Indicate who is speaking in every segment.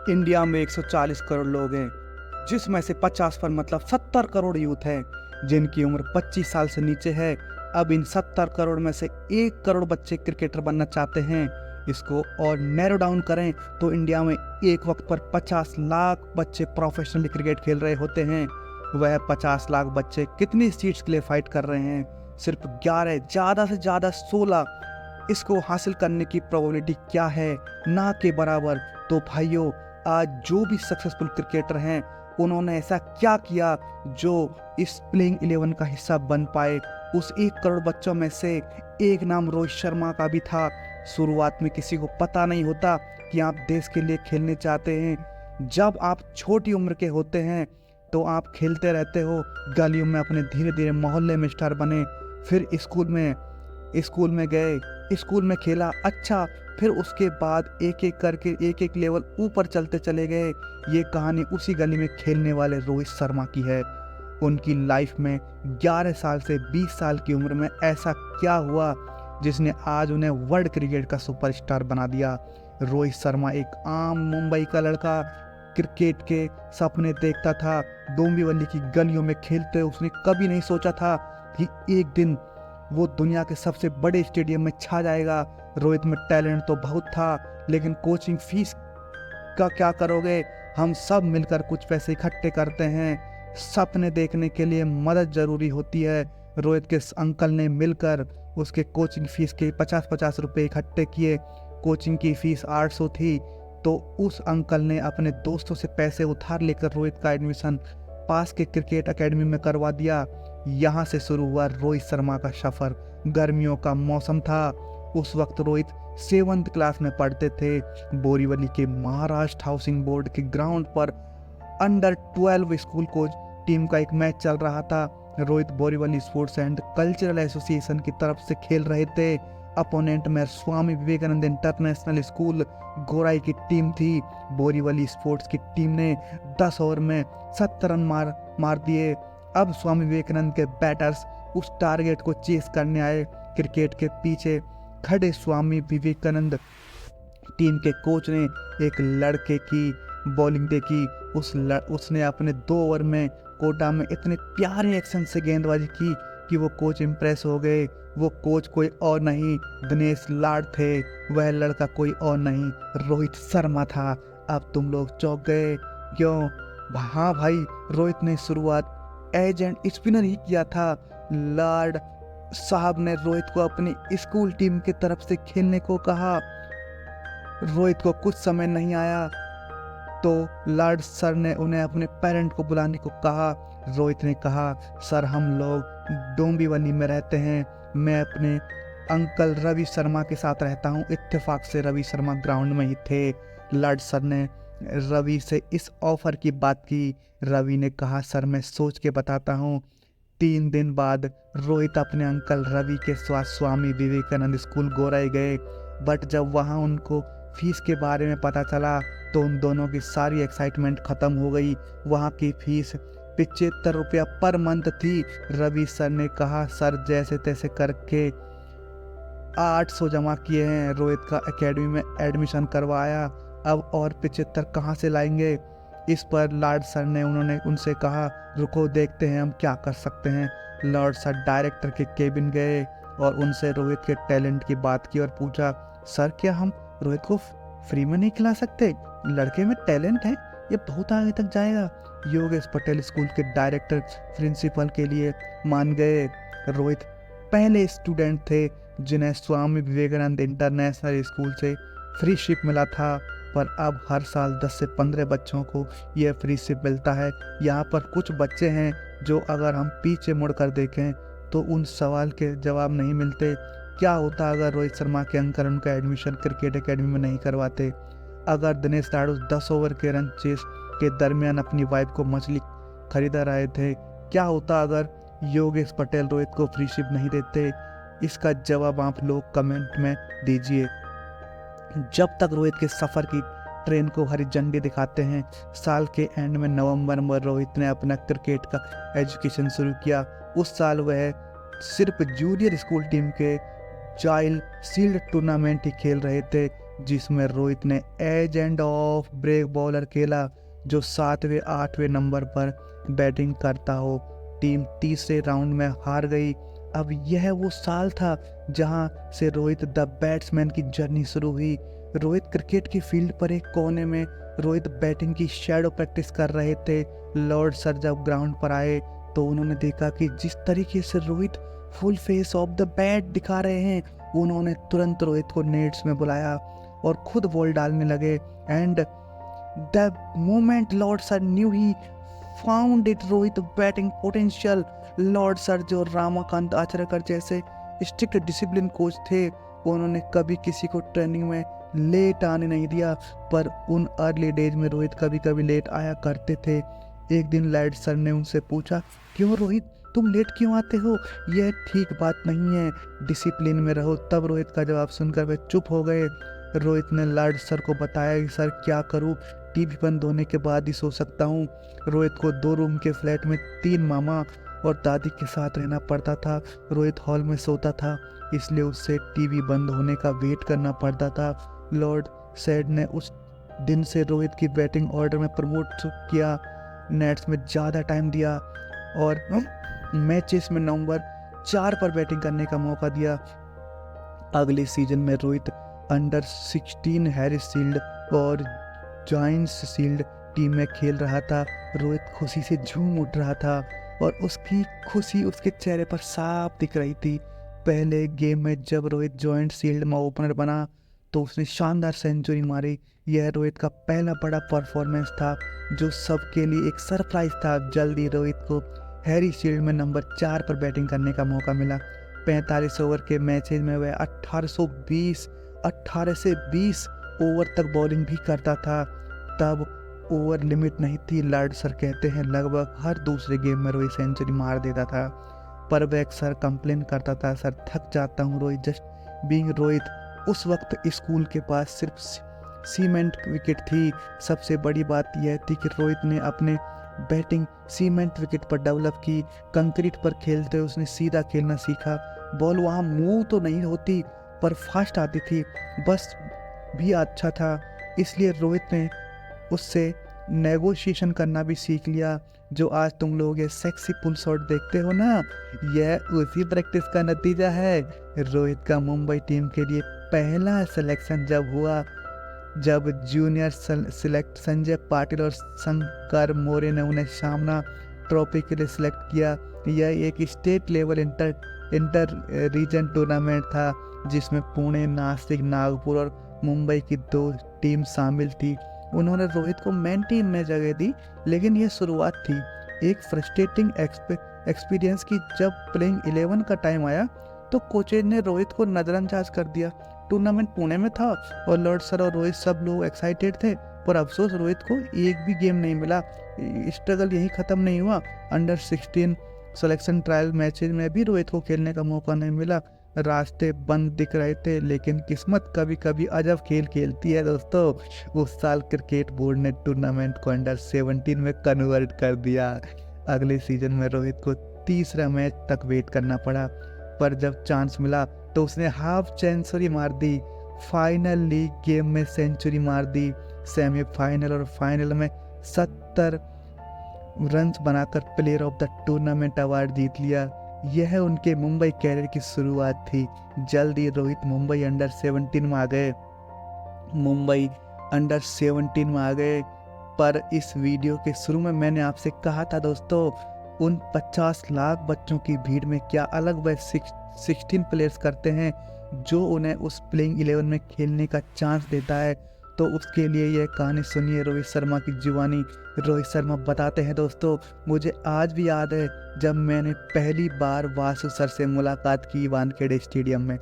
Speaker 1: India में 140 करोड़ लोग हैं, जिसमें से 50 पर मतलब 70 करोड़ यूथ हैं जिनकी उम्र 25 साल से नीचे है। अब इन 70 करोड़ में से 1 करोड़ बच्चे क्रिकेटर बनना चाहते हैं। इसको और नैरो डाउन करें तो इंडिया में एक वक्त पर 50 लाख बच्चे प्रोफेशनली क्रिकेट खेल रहे होते हैं। वह 50 लाख बच्चे कितनी सीट्स के लिए फाइट कर रहे हैं? सिर्फ 11, ज़्यादा से ज़्यादा 16। इसको हासिल करने की प्रोबेबिलिटी क्या है? ना के बराबर। तो भाइयों, आज जो भी सक्सेसफुल क्रिकेटर हैं उन्होंने ऐसा क्या किया जो इस प्लेइंग 11 का हिस्सा बन पाए? उस 1 करोड़ बच्चों में से एक नाम रोहित शर्मा का भी था। शुरुआत में किसी को पता नहीं होता कि आप देश के लिए खेलने चाहते हैं। जब आप छोटी उम्र के होते हैं तो आप खेलते रहते हो गलियों में, अपने धीरे धीरे मोहल्ले में स्टार बने, फिर स्कूल में गए, स्कूल में खेला अच्छा, फिर उसके बाद एक एक करके एक एक लेवल ऊपर चलते चले गए। ये कहानी उसी गली में खेलने वाले रोहित शर्मा की है। उनकी लाइफ में 11 साल से 20 साल की उम्र में ऐसा क्या हुआ जिसने आज उन्हें वर्ल्ड क्रिकेट का सुपरस्टार बना दिया? रोहित शर्मा एक आम मुंबई का लड़का, क्रिकेट के सपने देखता था। डोंबिवली की गलियों में खेलते उसने कभी नहीं सोचा था कि एक दिन वो दुनिया के सबसे बड़े स्टेडियम में छा जाएगा। रोहित में टैलेंट तो बहुत था, लेकिन कोचिंग फीस का क्या करोगे? हम सब मिलकर कुछ पैसे इकट्ठे करते हैं। सपने देखने के लिए मदद जरूरी होती है। रोहित के अंकल ने मिलकर उसके कोचिंग फीस के 50-50 रुपये इकट्ठे किए। कोचिंग की फीस 800 थी, तो उस अंकल ने अपने दोस्तों से पैसे उधार लेकर रोहित का एडमिशन पास के क्रिकेट एकेडमी में करवा दिया। यहाँ से शुरू हुआ रोहित शर्मा का सफर। गर्मियों का मौसम था, उस वक्त रोहित 7th क्लास में पढ़ते थे। बोरीवली के महाराष्ट्र हाउसिंग बोर्ड के ग्राउंड पर अंडर 12 स्कूल कोच टीम का एक मैच चल रहा था। Rohit Borivali sports and cultural association की तरफ से खेल रहे थे। अपोनेंट में स्वामी विवेकानंद इंटरनेशनल स्कूल गोराई की टीम थी। बोरीवली स्पोर्ट्स की टीम ने 10 ओवर में 70 रन मार दिए। अब स्वामी विवेकानंद के बैटर्स उस टारगेट को चेस करने आए। क्रिकेट के पीछे खड़े स्वामी विवेकानंद टीम के कोच ने एक लड़के की बॉलिंग देखी। उसने अपने 2 ओवर में कोटा में इतने प्यारे एक्शन से गेंदबाजी की कि वो कोच इम्प्रेस हो गए। वो कोच कोई और नहीं, दिनेश लाड थे। वह लड़का कोई और नहीं, रोहित शर्मा था। अब तुम लोग चौंक गए क्यों? हाँ भाई, रोहित ने शुरुआत एजेंट स्पिनर ही किया था। लाड साहब ने रोहित को अपनी स्कूल टीम की तरफ से खेलने को कहा। रोहित को कुछ समय नहीं आया तो लाड सर ने उन्हें अपने पेरेंट को बुलाने को कहा। रोहित ने कहा, सर हम लोग डोंबिवली में रहते हैं, मैं अपने अंकल रवि शर्मा के साथ रहता हूँ। इत्तेफाक से रवि शर्मा ग्राउंड में ही थे। लाड सर ने रवि से इस ऑफर की बात की। रवि ने कहा, सर मैं सोच के बताता हूँ। 3 दिन बाद रोहित अपने अंकल रवि के साथ स्वामी विवेकानंद स्कूल गोराई गए। बट जब वहाँ उनको फीस के बारे में पता चला तो उन दोनों की सारी एक्साइटमेंट ख़त्म हो गई। वहाँ की फीस 75 रुपया पर मंथ थी। रवि सर ने कहा, सर जैसे तैसे करके 800 जमा किए हैं, रोहित का एकेडमी में एडमिशन करवाया, अब और 75 कहाँ से लाएंगे? इस पर लॉर्ड सर ने उनसे कहा, रुको देखते हैं हम क्या कर सकते हैं। लॉर्ड सर डायरेक्टर के केबिन गए और उनसे रोहित के टैलेंट की बात की और पूछा, सर क्या हम रोहित को फ्री में नहीं खिला सकते? लड़के में टैलेंट है, ये बहुत आगे तक जाएगा। योगेश पटेल स्कूल के डायरेक्टर प्रिंसिपल के लिए मान गए। रोहित पहले स्टूडेंट थे जिन्हें स्वामी विवेकानंद इंटरनेशनल स्कूल से फ्री शिप मिला था, पर अब हर साल 10 से 15 बच्चों को यह फ्री शिप मिलता है। यहाँ पर कुछ बच्चे हैं जो अगर हम पीछे मुड़कर देखें तो उन सवाल के जवाब नहीं मिलते। क्या होता अगर रोहित शर्मा के अंकल उनका एडमिशन क्रिकेट एकेडमी में नहीं करवाते? अगर दिनेश लाडू 10 ओवर के रन चेस के दरमियान अपनी वाइफ को मछली खरीदा रहे थे? क्या होता अगर योगेश पटेल रोहित को फ्री शिप नहीं देते? इसका जवाब आप लोग कमेंट में दीजिए। जब तक रोहित के सफ़र की ट्रेन को हरी झंडी दिखाते हैं, साल के एंड में नवंबर में रोहित ने अपना क्रिकेट का एजुकेशन शुरू किया। उस साल वह सिर्फ जूनियर स्कूल टीम के जाइल शील्ड टूर्नामेंट ही खेल रहे थे। जिसमें रोहित ने एजेंट ऑफ ब्रेक बॉलर खेला जो 7वें 8वें नंबर पर बैटिंग करता हो। टीम तीसरे राउंड में हार गई। अब यह वो साल था जहां से रोहित द बैट्समैन की जर्नी शुरू हुई। रोहित क्रिकेट की फील्ड पर एक कोने में रोहित बैटिंग की शैडो प्रैक्टिस कर रहे थे। लॉर्ड सर जब ग्राउंड पर आए तो उन्होंने देखा कि जिस तरीके से Rohit full face of the bat दिखा रहे हैं, उन्होंने तुरंत रोहित को नेट्स में बुलाया और खुद बॉल डालने लगे। And the moment Lord sir new he found it Rohit batting potential. Lord sir जो रामाकांत आचरेकर जैसे स्ट्रिक्ट डिसिप्लिन कोच थे, उन्होंने कभी किसी को ट्रेनिंग में लेट आने नहीं दिया, पर उन अर्ली डेज में रोहित कभी कभी लेट आया करते थे। एक दिन लॉर्ड सर ने उनसे पूछा, क्यों रोहित तुम लेट क्यों आते हो, यह ठीक बात नहीं है, डिसिप्लिन में रहो। तब रोहित का जवाब सुनकर वे चुप हो गए। रोहित ने लॉर्ड सर को बताया कि सर क्या करूं, टीवी बंद होने के बाद ही सो सकता हूं। रोहित को 2 रूम के फ्लैट में 3 मामा और दादी के साथ रहना पड़ता था। रोहित हॉल में सोता था, इसलिए उससे टीवी बंद होने का वेट करना पड़ता था। लॉर्ड सैड ने उस दिन से रोहित की बैटिंग ऑर्डर में प्रमोट किया, नेट्स में ज़्यादा टाइम दिया और मैचेस में नंबर 4 पर बैटिंग करने का मौका दिया। अगले सीजन में रोहित अंडर 16 हैरिस शील्ड और जॉइंट्स शील्ड टीम में खेल रहा था। रोहित खुशी से झूम उठ रहा था और उसकी खुशी उसके चेहरे पर साफ दिख रही थी। पहले गेम में जब रोहित जॉइंट शील्ड में ओपनर बना तो उसने शानदार सेंचुरी मारी। यह रोहित का पहला बड़ा परफॉर्मेंस था जो सबके लिए एक सरप्राइज था। जल्दी रोहित को हैरी शील्ड में नंबर 4 पर बैटिंग करने का मौका मिला। 45 ओवर के मैचेज में वह 18 से 20 ओवर तक बॉलिंग भी करता था। तब ओवर लिमिट नहीं थी। लॉर्ड सर कहते हैं लगभग हर दूसरे गेम में रोहित सेंचुरी मार देता था, पर वह अक्सर कंप्लेन करता था, सर थक जाता हूँ रोहित जस्ट बीइंग रोहित। उस वक्त स्कूल के पास सिर्फ सीमेंट विकेट थी। सबसे बड़ी बात यह थी कि रोहित ने अपने बैटिंग सीमेंट विकेट पर डेवलप की। कंक्रीट पर खेलते उसने सीधा खेलना सीखा। बॉल वहाँ मूव तो नहीं होती पर फास्ट आती थी, बस भी अच्छा था। इसलिए रोहित ने उससे नेगोशिएशन करना भी सीख लिया। जो आज तुम लोग ये सेक्सी पुल शॉट देखते हो ना, यह उसी प्रैक्टिस का नतीजा है। रोहित का मुंबई टीम के लिए पहला सिलेक्शन जब हुआ, जब जूनियर सिलेक्ट संजय पाटिल और शंकर मोरे ने उन्हें सामना ट्रॉफी के लिए सिलेक्ट किया। यह एक state level inter region tournament था जिसमें पुणे, नासिक, नागपुर और मुंबई की 2 टीम शामिल थी। उन्होंने रोहित को मेन टीम में जगह दी, लेकिन यह शुरुआत थी एक फ्रस्ट्रेटिंग एक्सपीरियंस की। जब प्लेइंग 11 का टाइम आया तो कोचेज ने रोहित को नज़रअंदाज कर दिया। टूर्नामेंट पुणे में था और लॉर्ड सर और रोहित सब लोग एक्साइटेड थे, पर अफसोस रोहित को एक भी गेम नहीं मिला। स्ट्रगल यही ख़त्म नहीं हुआ। अंडर 16 सिलेक्शन ट्रायल मैचेज में भी रोहित को खेलने का मौका नहीं मिला। रास्ते बंद दिख रहे थे, लेकिन किस्मत कभी कभी अजब खेल खेलती है दोस्तों। उस साल क्रिकेट बोर्ड ने टूर्नामेंट को अंडर 17 में कन्वर्ट कर दिया। अगले सीजन में रोहित को तीसरा मैच तक वेट करना पड़ा, पर जब चांस मिला तो उसने हाफ सेंचुरी मार दी। फाइनल लीग गेम में सेंचुरी मार दी। सेमीफाइनल और फाइनल में 70 रन्स बनाकर player of the tournament award जीत लिया। यह उनके मुंबई कैरियर की शुरुआत थी। जल्दी रोहित मुंबई अंडर 17 में आ गए। पर इस वीडियो के शुरू में मैंने आपसे कहा था दोस्तों, उन 50 लाख बच्चों की भीड़ में क्या अलग वह 16 प्लेयर्स करते हैं जो उन्हें उस प्लेइंग 11 में खेलने का चांस देता है। तो उसके लिए यह कहानी सुनिए रोहित शर्मा की जुबानी। रोहित शर्मा बताते हैं दोस्तों, मुझे आज भी याद है जब मैंने पहली बार वासु सर से मुलाकात की वानखेड़े स्टेडियम में।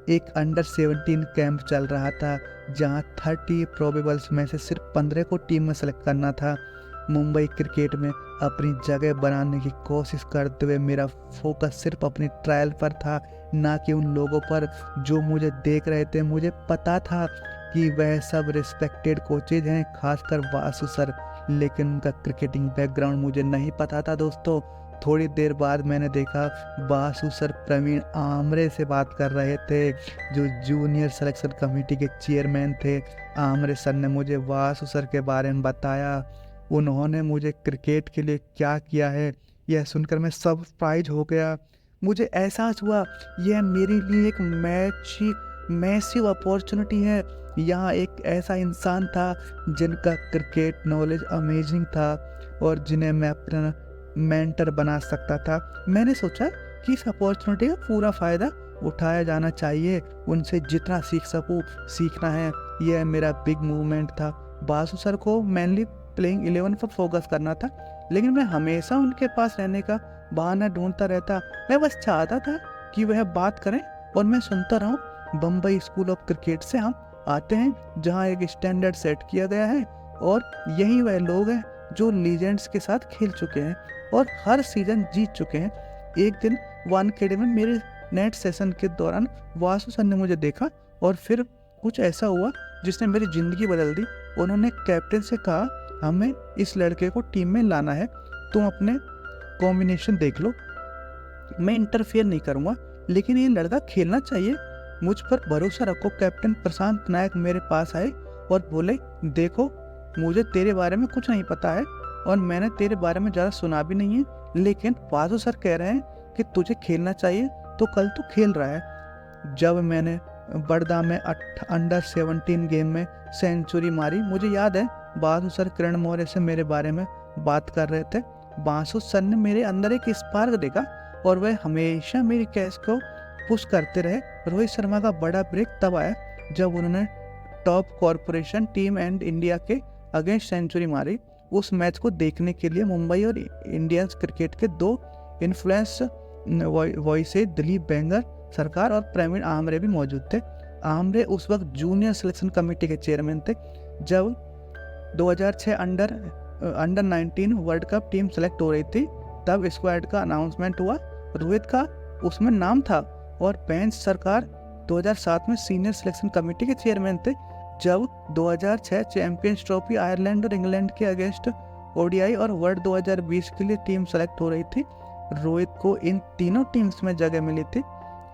Speaker 1: एक अंडर 17 कैंप चल रहा था जहां 30 प्रोबेबल्स में से सिर्फ 15 को टीम में सेलेक्ट करना था। मुंबई क्रिकेट में अपनी जगह बनाने की कोशिश करते हुए मेरा फोकस सिर्फ अपनी ट्रायल पर था, ना कि उन लोगों पर जो मुझे देख रहे थे। मुझे पता था कि वह सब रिस्पेक्टेड कोचेज हैं, खासकर वासु सर, लेकिन उनका क्रिकेटिंग बैकग्राउंड मुझे नहीं पता था दोस्तों। थोड़ी देर बाद मैंने देखा बासु सर प्रवीण आमरे से बात कर रहे थे, जो जूनियर सिलेक्शन कमेटी के चेयरमैन थे। आमरे सर ने मुझे बासु सर के बारे में बताया, उन्होंने मुझे क्रिकेट के लिए क्या किया है यह सुनकर मैं सरप्राइज हो गया। मुझे एहसास हुआ यह मेरे लिए एक मैसिव अपॉर्चुनिटी है। यहाँ एक ऐसा इंसान था जिनका क्रिकेट नॉलेज अमेजिंग था और जिन्हें मैं अपना मेंटर बना सकता था। मैंने सोचा कि इस अपॉर्चुनिटी का पूरा फ़ायदा उठाया जाना चाहिए, उनसे जितना सीख सकूँ सीखना है। यह मेरा बिग मूवमेंट था। बासु सर को मेनली प्लेइंग 11 पर फोकस करना था, लेकिन मैं हमेशा उनके पास रहने का बहाना ढूंढता रहता। मैं बस चाहता था कि वह बात करें और मैं सुनता रहूं। बम्बई स्कूल ऑफ क्रिकेट से हम आते हैं, जहां एक स्टैंडर्ड सेट किया गया है, और यही वह लोग हैं जो लीजेंड्स के साथ खेल चुके हैं और हर सीजन जीत चुके हैं। एक दिन वानखेड़े में मेरे नेट सेशन के दौरान वासु सर ने मुझे देखा और फिर कुछ ऐसा हुआ जिसने मेरी ज़िंदगी बदल दी। उन्होंने कैप्टन से कहा, हमें इस लड़के को टीम में लाना है, तुम अपने कॉम्बिनेशन देख लो, मैं इंटरफेयर नहीं करूँगा, लेकिन ये लड़का खेलना चाहिए, मुझ पर भरोसा रखो। कैप्टन प्रशांत नायक मेरे पास आए और बोले, देखो मुझे तेरे बारे में कुछ नहीं पता है और मैंने तेरे बारे में ज़्यादा सुना भी नहीं है, लेकिन वासु सर कह रहे हैं कि तुझे खेलना चाहिए, तो कल तू खेल रहा है। जब मैंने बड़दा में अंडर 17 गेम में सेंचुरी मारी, मुझे याद है बासु सर किरण मौर्य से मेरे बारे में बात कर रहे थे। बासु सर ने मेरे अंदर एक स्पार्क देखा और वह हमेशा मेरी कैच को पुश करते रहे। रोहित शर्मा का बड़ा ब्रेक तब आया जब उन्होंने top corporation team and India के अगेंस्ट सेंचुरी मारी। उस मैच को देखने के लिए मुंबई और इंडियंस क्रिकेट के 2 इन्फ्लुएंस वॉइसेज दिलीप बेंगर सरकार और प्रवीण आमरे भी मौजूद थे। आमरे उस वक्त जूनियर सिलेक्शन कमेटी के चेयरमैन थे। जब 2006 under 19 world cup team select हो रही थी, तब स्क्वाड का अनाउंसमेंट हुआ। रोहित का उसमें नाम था और बेंच सरकार 2007 में सीनियर सिलेक्शन कमेटी के चेयरमैन थे। जब 2006 चैंपियंस ट्रॉफी आयरलैंड और इंग्लैंड के अगेंस्ट ओडीआई और वर्ल्ड 2020 के लिए टीम सेलेक्ट हो रही थी, रोहित को इन तीनों टीम्स में जगह मिली थी।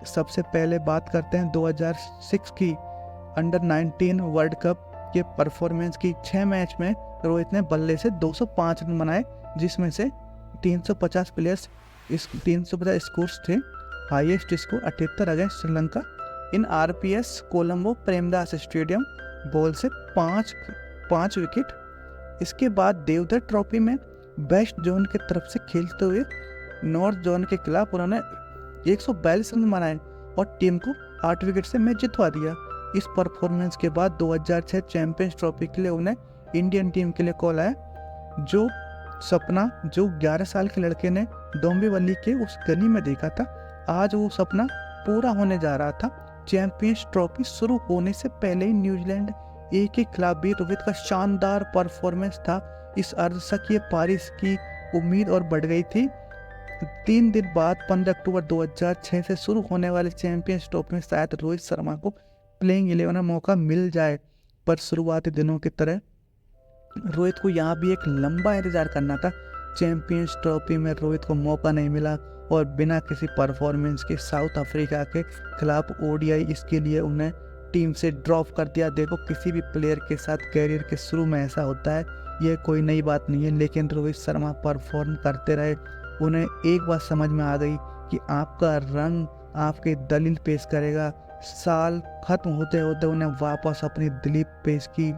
Speaker 1: सबसे पहले बात करते हैं 2006 की अंडर 19 वर्ल्ड कप के परफॉर्मेंस की। 6 मैच में रोहित ने बल्ले से 205 रन बनाए, जिसमें से 350 प्लेयर्स 350 स्कोर्स थे। Highest score 78 against Sri Lanka in RPS Colombo Premadasa stadium, ball से 5 विकेट। इसके बाद देवधर ट्रॉफी में वेस्ट जोन की तरफ से खेलते हुए नॉर्थ जोन के खिलाफ उन्होंने 142 रन बनाए और टीम को 8 विकेट से मैच जितवा दिया। इस परफॉर्मेंस के बाद 2006 चैंपियंस ट्रॉफी के लिए उन्हें इंडियन टीम के लिए कॉल आया। जो सपना जो 11 साल के लड़के ने डोंबिवली के उस गली में देखा था, आज वो सपना पूरा होने जा रहा था। चैंपियंस ट्रॉफी शुरू होने से पहले ही न्यूजीलैंड ए के खिलाफ भी रोहित का शानदार परफॉर्मेंस था। इस अर्धशतकीय पारी की उम्मीद और बढ़ गई थी। 3 दिन बाद 15 अक्टूबर 2006 से शुरू होने वाले चैंपियंस ट्रॉफी में शायद रोहित शर्मा को प्लेइंग 11 में मौका मिल जाए, पर शुरुआती दिनों की तरह रोहित को यहाँ भी एक लंबा इंतजार करना था। चैंपियंस ट्रॉफी में रोहित को मौका नहीं मिला और बिना किसी परफॉर्मेंस के साउथ अफ्रीका के खिलाफ ओडीआई, इसके लिए उन्हें टीम से ड्रॉप कर दिया। देखो, किसी भी प्लेयर के साथ कैरियर के शुरू में ऐसा होता है, यह कोई नई बात नहीं है, लेकिन रोहित शर्मा परफॉर्म करते रहे। उन्हें एक बात समझ में आ गई कि आपका रंग आपके दलील पेश करेगा। साल खत्म होते होते उन्हें वापस अपनी दलील पेश की।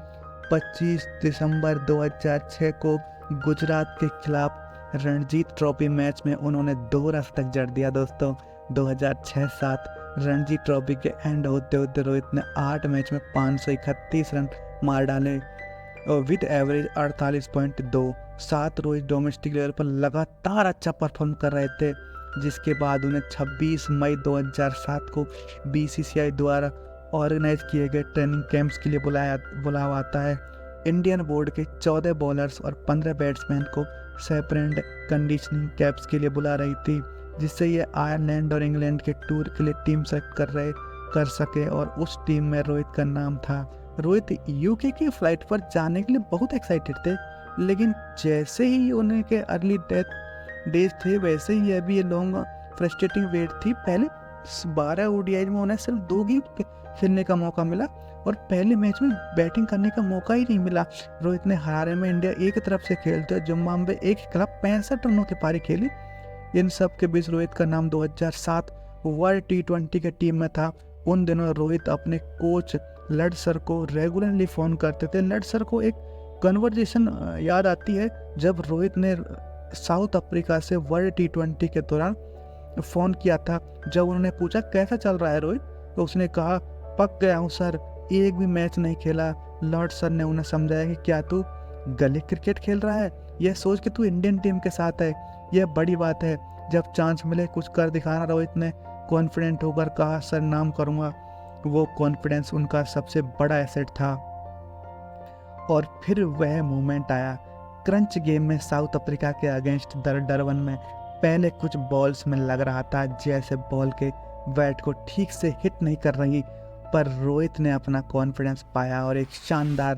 Speaker 1: 25 दिसंबर 2006 को गुजरात के खिलाफ रणजीत ट्रॉफी मैच में उन्होंने 2 रन तक जड़ दिया। दोस्तों, 2006-07 रणजी ट्रॉफी के एंड होते होते रोहित ने 8 मैच में 531 रन मार डाले और with average 48.2। 7 Rohit domestic level पर लगातार अच्छा परफॉर्म कर रहे थे, जिसके बाद उन्हें 26 मई 2007 को बीसीसीआई द्वारा ऑर्गेनाइज किए गए ट्रेनिंग कैंप्स के लिए बुलावा आता है। इंडियन बोर्ड के 14 बॉलर्स और 15 बैट्समैन को सेपरेट कंडीशनिंग कैंप्स के लिए बुला रही थी, जिससे ये आयरलैंड और इंग्लैंड के टूर के लिए टीम सेलेक्ट कर सके, और उस टीम में रोहित का नाम था। रोहित यूके की फ्लाइट पर जाने के लिए बहुत एक्साइटेड थे, लेकिन जैसे ही उनके अर्ली डेथ डेज थे, वैसे ही ये भी ये लॉन्ग फ्रस्ट्रेटिंग वेट थी। पहले 12 ओडीआई में उन्हें सिर्फ 2 गेम खेलने का मौका मिला और पहले मैच में बैटिंग करने का मौका ही नहीं मिला। रोहित ने हारे में इंडिया ए की तरफ से खेलते जिम्बाब्वे ए के खिलाफ 65 रनों की पारी खेली। इन सब के बीच रोहित का नाम 2007 वर्ल्ड टी20 के टीम में था। उन दिनों रोहित अपने कोच लड सर को रेगुलरली फ़ोन करते थे। लड सर को एक कन्वर्जेशन याद आती है जब रोहित ने साउथ अफ्रीका से वर्ल्ड टी20 के दौरान फ़ोन किया था। जब उन्होंने पूछा कैसा चल रहा है रोहित, तो उसने कहा पक गया हूँ सर, एक भी मैच नहीं खेला। लॉर्ड सर ने उन्हें समझाया कि क्या तू गली क्रिकेट खेल रहा है, यह सोच के तू इंडियन टीम के साथ है, यह बड़ी बात है, जब चांस मिले कुछ कर दिखाना। रोहित ने कॉन्फिडेंट होकर कहा सर नाम करूँगा। वो कॉन्फिडेंस उनका सबसे बड़ा एसेट था। और फिर वह मोमेंट आया क्रंच गेम में साउथ अफ्रीका के अगेंस्ट डरबन में। पहले कुछ बॉल्स में लग रहा था जैसे बॉल के बैट को ठीक से हिट नहीं कर रही, पर रोहित ने अपना कॉन्फिडेंस पाया और एक शानदार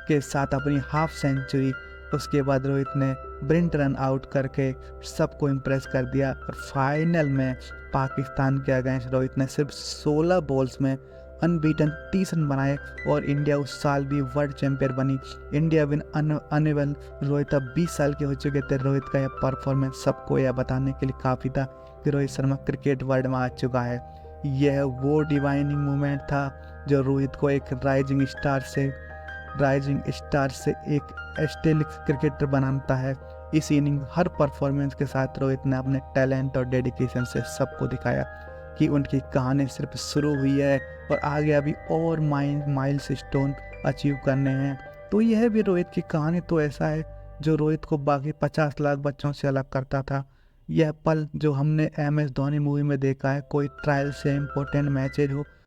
Speaker 1: के साथ अपनी हाफ सेंचुरी। उसके बाद रोहित ने ब्रिंट रन आउट करके सबको इम्प्रेस कर दिया और फाइनल में पाकिस्तान के अगेंस्ट रोहित ने सिर्फ 16 बॉल्स में अनबीटन 30 रन बनाए और इंडिया उस साल भी वर्ल्ड चैंपियन बनी। India win unable. रोहित अब 20 साल के हो चुके थे। रोहित का यह परफॉर्मेंस सबको यह बताने के लिए काफ़ी था कि रोहित शर्मा क्रिकेट वर्ल्ड में आ चुका है। यह वो डिवाइनिंग मोमेंट था जो रोहित को एक राइजिंग स्टार से एक एस्टेलिक क्रिकेटर बनाता है। इस इनिंग हर परफॉर्मेंस के साथ रोहित ने अपने टैलेंट और डेडिकेशन से सबको दिखाया कि उनकी कहानी सिर्फ शुरू हुई है और आगे अभी और माइलस्टोन अचीव करने हैं। तो यह भी रोहित की कहानी तो ऐसा है जो रोहित को बाकी 50 लाख बच्चों से अलग करता था। यह पल जो हमने MS धोनी मूवी में देखा है, कोई ट्रायल से इम्पोर्टेंट मैचेज हो